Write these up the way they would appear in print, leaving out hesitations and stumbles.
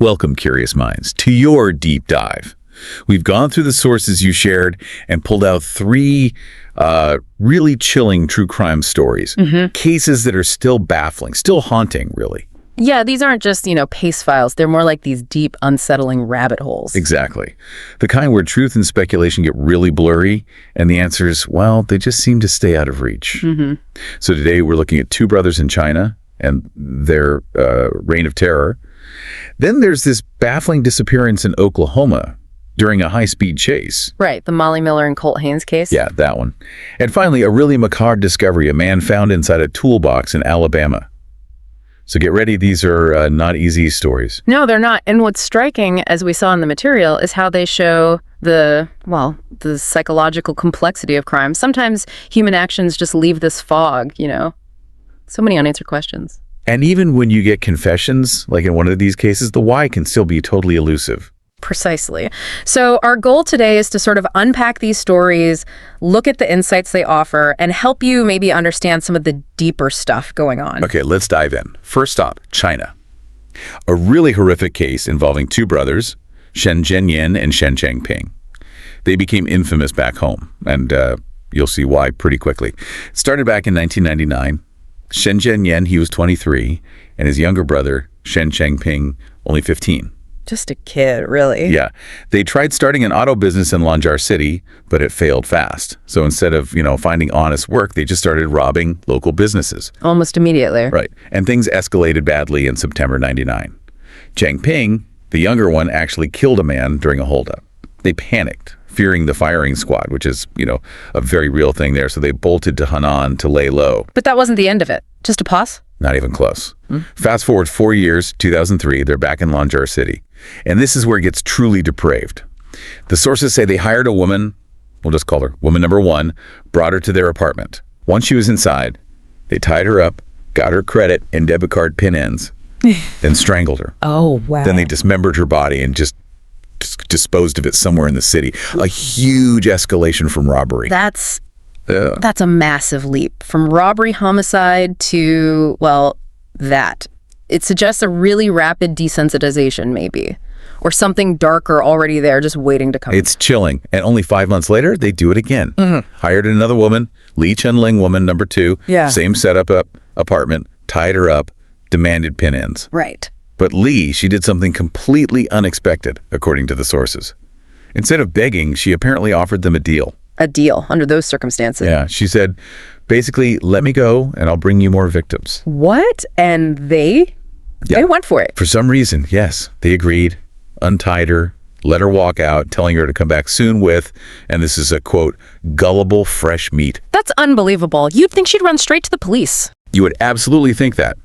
Welcome, curious minds, to your deep dive. We've gone through the sources you shared and pulled out three really chilling true crime stories. Cases that are still baffling, still haunting, really. Yeah, these aren't just, pace files. They're more like these deep, unsettling rabbit holes. Exactly. The kind where truth and speculation get really blurry, and the answers, well, they just seem to stay out of reach. So today we're looking at two brothers in China and their reign of terror. Then there's this baffling disappearance in Oklahoma during a high-speed chase. Right, the Molly Miller and Colt Haynes case. Yeah, that one. And finally, a really macabre discovery, a man found inside a toolbox in Alabama. So get ready, these are not easy stories. No, they're not. And what's striking, as we saw in the material, is how they show the psychological complexity of crime. Sometimes human actions just leave this fog, So many unanswered questions. And even when you get confessions, like in one of these cases, the why can still be totally elusive. Precisely. So our goal today is to sort of unpack these stories, look at the insights they offer, and help you maybe understand some of the deeper stuff going on. Okay, let's dive in. First stop, China. A really horrific case involving two brothers, Shen Zhenyan and Shen Changping. They became infamous back home, and you'll see why pretty quickly. It started back in 1999. Shen Zhenyan, he was 23, and his younger brother, Shen Changping, only 15. Just a kid, really. Yeah. They tried starting an auto business in Lanjar City, but it failed fast. So instead of, finding honest work, they just started robbing local businesses. Almost immediately. Right. And things escalated badly in September 99. Changping, the younger one, actually killed a man during a holdup. They panicked, fearing the firing squad, which is, a very real thing there. So they bolted to Henan to lay low. But that wasn't the end of it. Just a pause? Not even close. Fast forward 4 years, 2003, they're back in Lanjar City. And this is where it gets truly depraved. The sources say they hired a woman, we'll just call her woman number one, brought her to their apartment. Once she was inside, they tied her up, got her credit and debit card pin ends, then strangled her. Oh, wow. Then they dismembered her body and just disposed of it somewhere in the city. A huge escalation from robbery. That's a massive leap from robbery, homicide to, that. It suggests a really rapid desensitization, maybe, or something darker already there, just waiting to come. It's chilling. And only 5 months later, they do it again. Hired another woman, Ling woman number 2. Yeah. Same setup, apartment, tied her up, demanded pin ends. Right. But Lee, she did something completely unexpected, according to the sources. Instead of begging, she apparently offered them a deal. A deal under those circumstances. Yeah, she said, basically, let me go and I'll bring you more victims. What? And they went for it. For some reason, yes. They agreed, untied her, let her walk out, telling her to come back soon with, and this is a quote, gullible fresh meat. That's unbelievable. You'd think she'd run straight to the police. You would absolutely think that.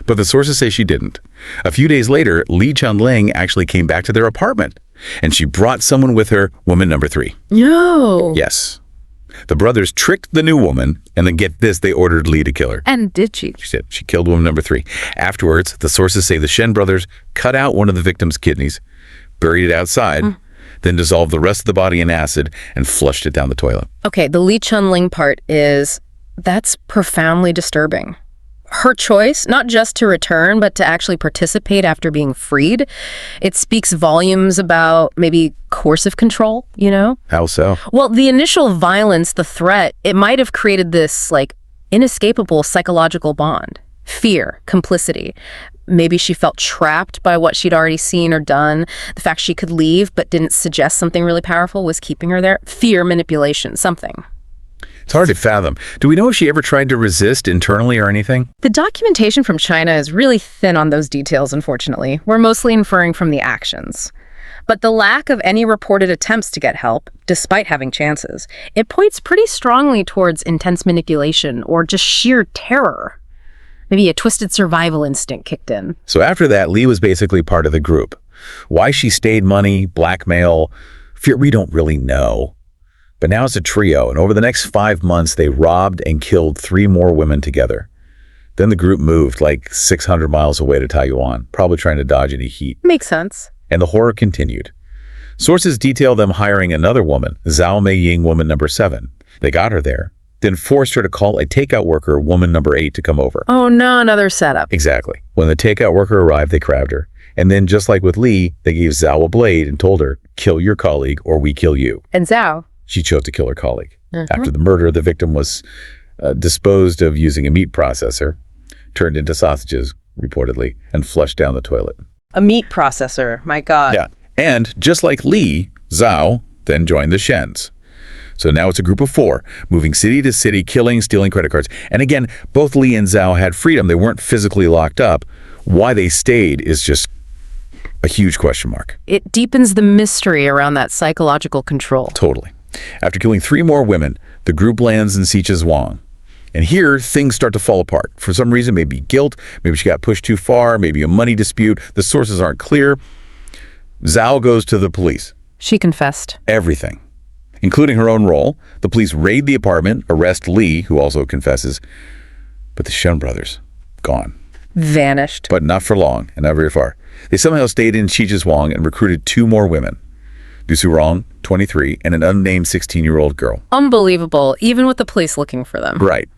But the sources say she didn't. A few days later, Ling actually came back to their apartment, and she brought someone with her, woman number 3. No. Yes. The brothers tricked the new woman, and then get this, they ordered Lee to kill her. And did she? She did. She killed woman number 3. Afterwards, the sources say the Shen brothers cut out one of the victim's kidneys, buried it outside, then dissolved the rest of the body in acid and flushed it down the toilet. Okay, the Ling part that's profoundly disturbing. Her choice, not just to return, but to actually participate after being freed, it speaks volumes about maybe coercive control, How so? Well, the initial violence, the threat, it might have created this, inescapable psychological bond. Fear, complicity. Maybe she felt trapped by what she'd already seen or done. The fact she could leave but didn't suggest something really powerful was keeping her there. Fear, manipulation, something. It's hard to fathom. Do we know if she ever tried to resist internally or anything? The documentation from China is really thin on those details, unfortunately. We're mostly inferring from the actions. But the lack of any reported attempts to get help, despite having chances, it points pretty strongly towards intense manipulation or just sheer terror. Maybe a twisted survival instinct kicked in. So after that, Lee was basically part of the group. Why she stayed, money, blackmail, fear, we don't really know. But now it's a trio, and over the next 5 months, they robbed and killed 3 more women together. Then the group moved 600 miles away to Taiwan, probably trying to dodge any heat. Makes sense. And the horror continued. Sources detail them hiring another woman, Zhao Ying, woman number 7. They got her there, then forced her to call a takeout worker, woman number 8, to come over. Oh no, another setup. Exactly. When the takeout worker arrived, they grabbed her And then, just like with Li, they gave Zhao a blade and told her, kill your colleague or we kill you. And Zhao? She chose to kill her colleague. After the murder, the victim was disposed of using a meat processor, turned into sausages, reportedly, and flushed down the toilet. A meat processor, my God. Yeah. And just like Li, Zhao then joined the Shens. So now it's a group of 4, moving city to city, killing, stealing credit cards. And again, both Li and Zhao had freedom. They weren't physically locked up. Why they stayed is just a huge question mark. It deepens the mystery around that psychological control. Totally. After killing 3 more women, the group lands in Sichuan. And here, things start to fall apart. For some reason, maybe guilt, maybe she got pushed too far, maybe a money dispute. The sources aren't clear. Zhao goes to the police. She confessed. Everything, including her own role. The police raid the apartment, arrest Li, who also confesses. But the Shen brothers, gone. Vanished. But not for long, and not very far. They somehow stayed in Sichuan and recruited 2 more women. Du Surong, 23, and an unnamed 16-year-old girl. Unbelievable, even with the police looking for them. Right.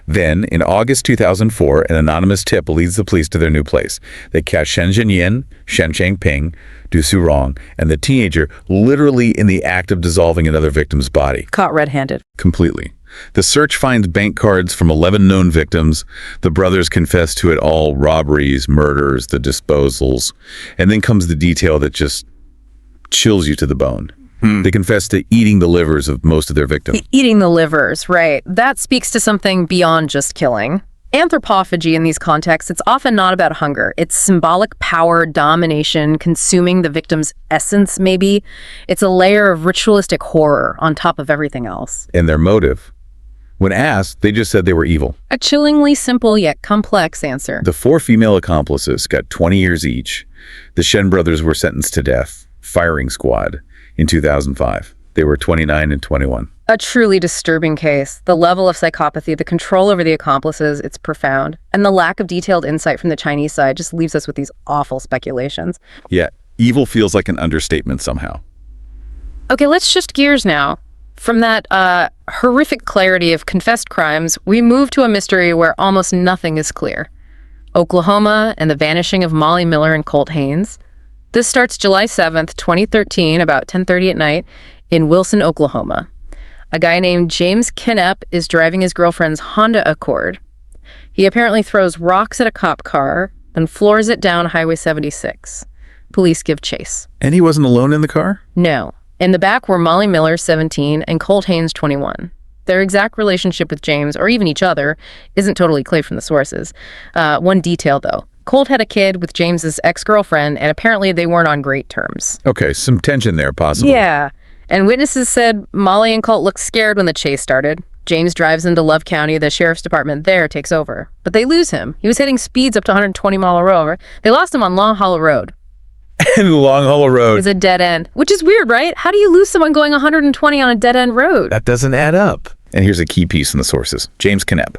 Then, in August 2004, an anonymous tip leads the police to their new place. They catch Shen Zhenyan, Shen Changping, Du Surong, and the teenager literally in the act of dissolving another victim's body. Caught red-handed. Completely. The search finds bank cards from 11 known victims. The brothers confess to it all: robberies, murders, the disposals. And then comes the detail that just chills you to the bone. They confess to eating the livers of most of their victims. Eating the livers, right. That speaks to something beyond just killing. Anthropophagy in these contexts, it's often not about hunger. It's symbolic power, domination, consuming the victim's essence, maybe. It's a layer of ritualistic horror on top of everything else. And their motive? When asked, they just said they were evil. A chillingly simple yet complex answer. The 4 female accomplices got 20 years each. The Shen brothers were sentenced to death, firing squad, in 2005. They were 29 and 21. A truly disturbing case. The level of psychopathy, the control over the accomplices, it's profound. And the lack of detailed insight from the Chinese side just leaves us with these awful speculations. Yet, evil feels like an understatement somehow. Okay, let's shift gears now. From that horrific clarity of confessed crimes, we move to a mystery where almost nothing is clear. Oklahoma and the vanishing of Molly Miller and Colt Haynes. This starts July 7th, 2013, about 10:30 at night in Wilson, Oklahoma. A guy named James Connipp is driving his girlfriend's Honda Accord. He apparently throws rocks at a cop car, then floors it down Highway 76. Police give chase. And he wasn't alone in the car? No. In the back were Molly Miller, 17, and Colt Haynes, 21. Their exact relationship with James, or even each other, isn't totally clear from the sources. One detail, though. Colt had a kid with James's ex-girlfriend, and apparently they weren't on great terms. Okay, some tension there, possibly. Yeah. And witnesses said Molly and Colt looked scared when the chase started. James drives into Love County. The sheriff's department there takes over. But they lose him. He was hitting speeds up to 120 mile an hour. They lost him on Long Hollow Road. And Long Hollow Road It's a dead end, which is weird, right? How do you lose someone going 120 on a dead-end road? That doesn't add up. And here's a key piece in the sources. James Connipp,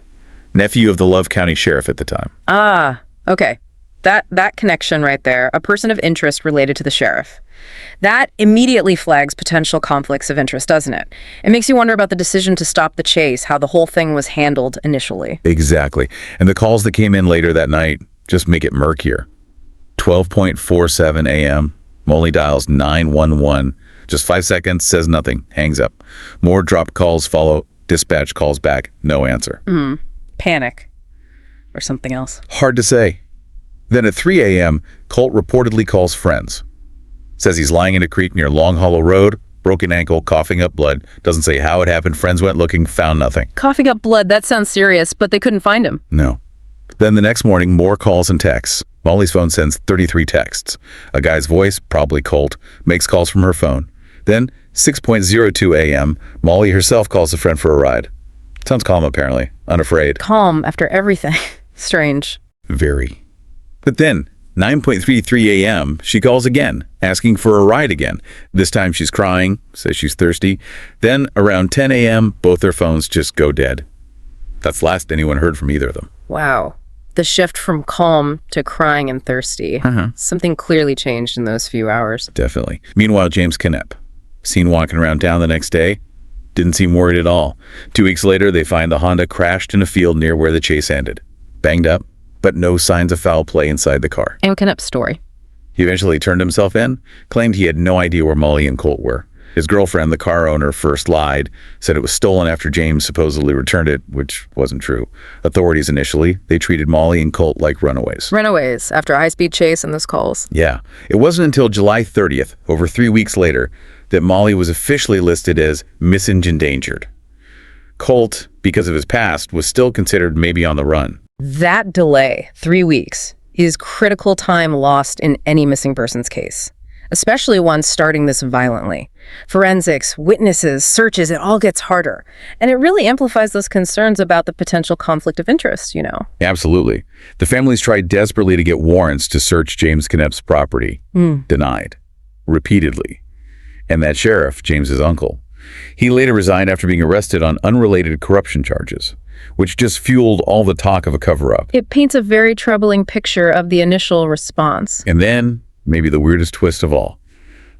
nephew of the Love County sheriff at the time. Ah, okay. That connection right there, a person of interest related to the sheriff. That immediately flags potential conflicts of interest, doesn't it? It makes you wonder about the decision to stop the chase, how the whole thing was handled initially. Exactly. And the calls that came in later that night just make it murkier. 12:47 a.m., Molly dials 911. Just 5 seconds, says nothing, hangs up. More dropped calls follow. Dispatch calls back, no answer. Panic. Or something else. Hard to say. Then at 3 a.m., Colt reportedly calls friends. Says he's lying in a creek near Long Hollow Road, broken ankle, coughing up blood. Doesn't say how it happened. Friends went looking, found nothing. Coughing up blood, that sounds serious, but they couldn't find him. No. Then the next morning, more calls and texts. Molly's phone sends 33 texts. A guy's voice, probably Colt, makes calls from her phone. Then, 6:02 a.m., Molly herself calls a friend for a ride. Sounds calm, apparently. Unafraid. Calm after everything. Strange. Very. But then, 9:33 a.m., she calls again, asking for a ride again. This time she's crying, says she's thirsty. Then, around 10 a.m., both their phones just go dead. That's the last anyone heard from either of them. Wow. The shift from calm to crying and thirsty. Something clearly changed in those few hours. Definitely. Meanwhile, James Connipp, seen walking around town the next day, didn't seem worried at all. 2 weeks later, they find the Honda crashed in a field near where the chase ended. Banged up, but no signs of foul play inside the car. And Connipp's story. He eventually turned himself in, claimed he had no idea where Molly and Colt were. His girlfriend, the car owner, first lied, said it was stolen after James supposedly returned it, which wasn't true. Authorities initially, they treated Molly and Colt like runaways. Runaways after a high-speed chase and those calls. Yeah. It wasn't until July 30th, over 3 weeks later, that Molly was officially listed as missing endangered. Colt, because of his past, was still considered maybe on the run. That delay, 3 weeks, is critical time lost in any missing persons case, especially one starting this violently. Forensics, witnesses, searches, it all gets harder. And it really amplifies those concerns about the potential conflict of interest, you know. Absolutely. The families tried desperately to get warrants to search James Connipp's property. Denied. Repeatedly. And that sheriff, James's uncle, he later resigned after being arrested on unrelated corruption charges, which just fueled all the talk of a cover-up. It paints a very troubling picture of the initial response. And then, maybe the weirdest twist of all.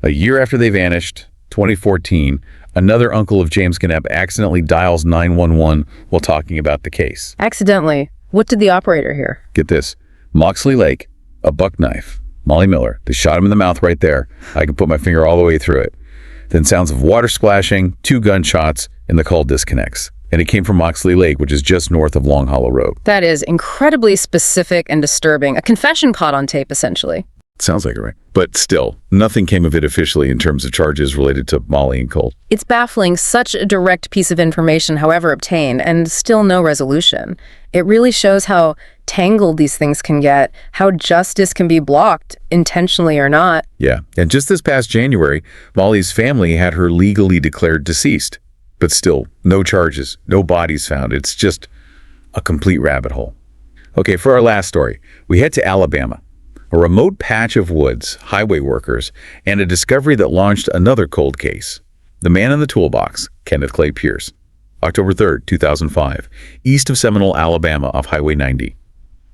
A year after they vanished, 2014, another uncle of James Connipp accidentally dials 911 while talking about the case. Accidentally. What did the operator hear? Get this. Moxley Lake, a buck knife. Molly Miller. They shot him in the mouth right there. I can put my finger all the way through it. Then sounds of water splashing, 2 gunshots, and the call disconnects. And it came from Moxley Lake, which is just north of Long Hollow Road. That is incredibly specific and disturbing. A confession caught on tape, essentially. Sounds like it, right? But still, nothing came of it officially in terms of charges related to Molly and Colt. It's baffling, such a direct piece of information, however obtained, and still no resolution. It really shows how tangled these things can get, how justice can be blocked, intentionally or not. Yeah, and just this past January, Molly's family had her legally declared deceased. But still, no charges, no bodies found. It's just a complete rabbit hole. Okay, for our last story, we head to Alabama. A remote patch of woods, highway workers, and a discovery that launched another cold case. The man in the toolbox, Kenneth Clay Pierce. October 3rd, 2005, east of Seminole, Alabama, off Highway 90.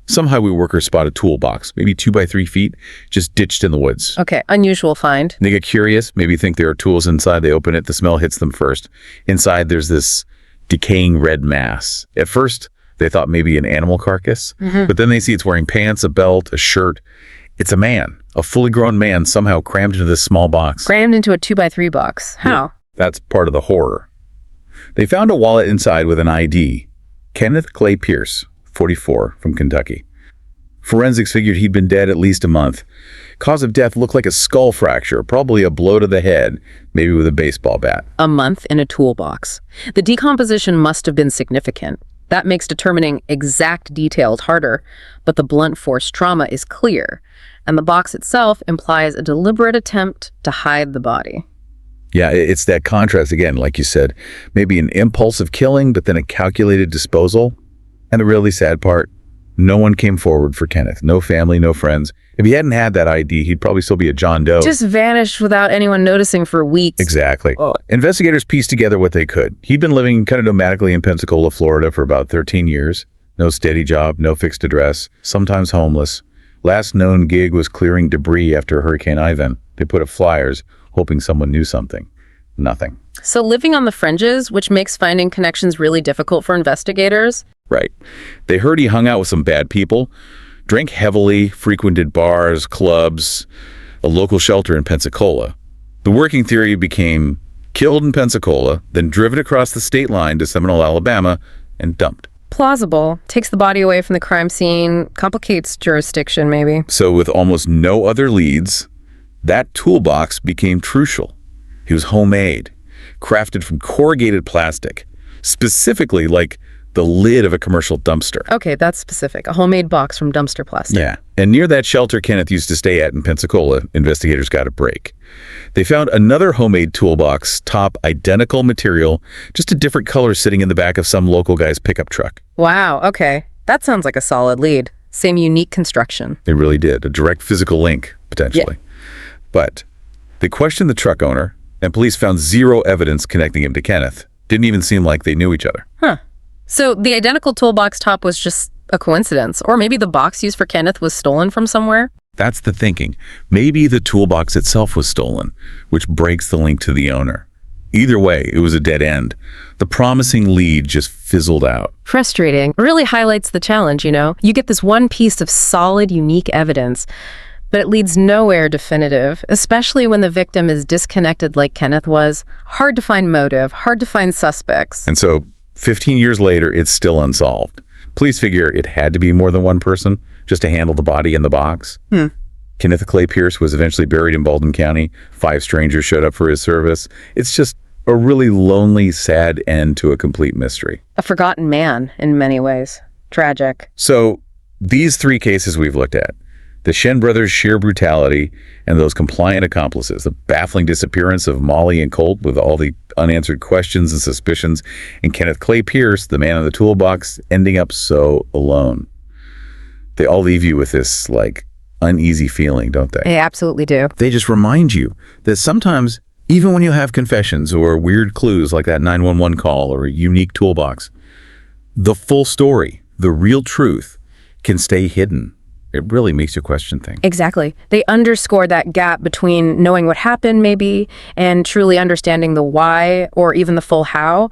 Some highway workers spot a toolbox, maybe 2 by 3 feet, just ditched in the woods. Okay, unusual find. They get curious, maybe think there are tools inside. They open it, the smell hits them first. Inside, there's this decaying red mass. At first, they thought maybe an animal carcass, but then they see it's wearing pants, a belt, a shirt. It's a man, a fully grown man somehow crammed into this small box. Crammed into a 2 by 3 box. How? Yeah, that's part of the horror. They found a wallet inside with an ID. Kenneth Clay Pierce, 44, from Kentucky. Forensics figured he'd been dead at least a month. Cause of death looked like a skull fracture, probably a blow to the head, maybe with a baseball bat. A month in a toolbox. The decomposition must have been significant. That makes determining exact details harder, but the blunt force trauma is clear, and the box itself implies a deliberate attempt to hide the body. Yeah, it's that contrast again, like you said. Maybe an impulsive killing, but then a calculated disposal. And the really sad part, no one came forward for Kenneth. No family, no friends. If he hadn't had that ID, he'd probably still be a John Doe. Just vanished without anyone noticing for weeks. Exactly. Oh. Investigators pieced together what they could. He'd been living kind of nomadically in Pensacola, Florida for about 13 years. No steady job, no fixed address, sometimes homeless. Last known gig was clearing debris after Hurricane Ivan. They put up flyers, hoping someone knew something. Nothing. So living on the fringes, which makes finding connections really difficult for investigators. Right. They heard he hung out with some bad people, drank heavily, frequented bars, clubs, a local shelter in Pensacola. The working theory became killed in Pensacola, then driven across the state line to Seminole, Alabama, and dumped. Plausible. Takes the body away from the crime scene, complicates jurisdiction, maybe. So with almost no other leads, that toolbox became crucial. He was homemade, crafted from corrugated plastic, specifically like the lid of a commercial dumpster. Okay, that's specific. A homemade box from dumpster plastic. Yeah. And near that shelter Kenneth used to stay at in Pensacola, investigators got a break. They found another homemade toolbox, top identical material, just a different color sitting in the back of some local guy's pickup truck. Wow, okay. That sounds like a solid lead. Same unique construction. They really did. A direct physical link, potentially. Yeah. But they questioned the truck owner, and police found zero evidence connecting him to Kenneth. Didn't even seem like they knew each other. Huh. So the identical toolbox top was just a coincidence, or maybe the box used for Kenneth was stolen from somewhere? That's the thinking. Maybe the toolbox itself was stolen, which breaks the link to the owner. Either way, it was a dead end. The promising lead just fizzled out. Frustrating. Really highlights the challenge, you know? You get this one piece of solid, unique evidence, but it leads nowhere definitive, especially when the victim is disconnected like Kenneth was. Hard to find motive, hard to find suspects. And so 15 years later, it's still unsolved. Police figure it had to be more than one person just to handle the body in the box. Kenneth Clay Pierce was eventually buried in Baldwin County. 5 strangers showed up for his service. It's just a really lonely, sad end to a complete mystery. A forgotten man in many ways. Tragic. So these 3 cases we've looked at, the Shen Brothers' sheer brutality and those compliant accomplices, the baffling disappearance of Molly and Colt with all the unanswered questions and suspicions, and Kenneth Clay Pierce, the man in the toolbox, ending up so alone. They all leave you with this, uneasy feeling, don't they? They absolutely do. They just remind you that sometimes, even when you have confessions or weird clues like that 911 call or a unique toolbox, the full story, the real truth, can stay hidden. It really makes you question things. Exactly. They underscore that gap between knowing what happened, maybe, and truly understanding the why or even the full how.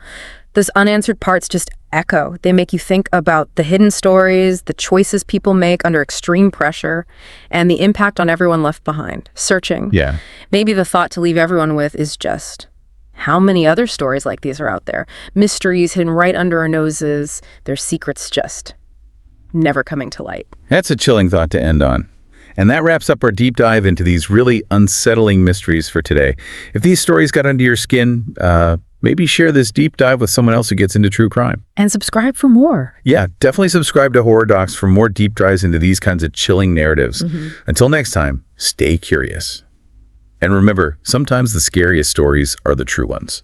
Those unanswered parts just echo. They make you think about the hidden stories, the choices people make under extreme pressure, and the impact on everyone left behind, searching. Yeah. Maybe the thought to leave everyone with is just, how many other stories like these are out there? Mysteries hidden right under our noses, their secrets just never coming to light. That's a chilling thought to end on. And that wraps up our deep dive into these really unsettling mysteries for today. If these stories got under your skin, maybe share this deep dive with someone else who gets into true crime. And subscribe for more. Yeah, definitely subscribe to Horror Docx for more deep dives into these kinds of chilling narratives. Until next time, stay curious. And remember, sometimes the scariest stories are the true ones.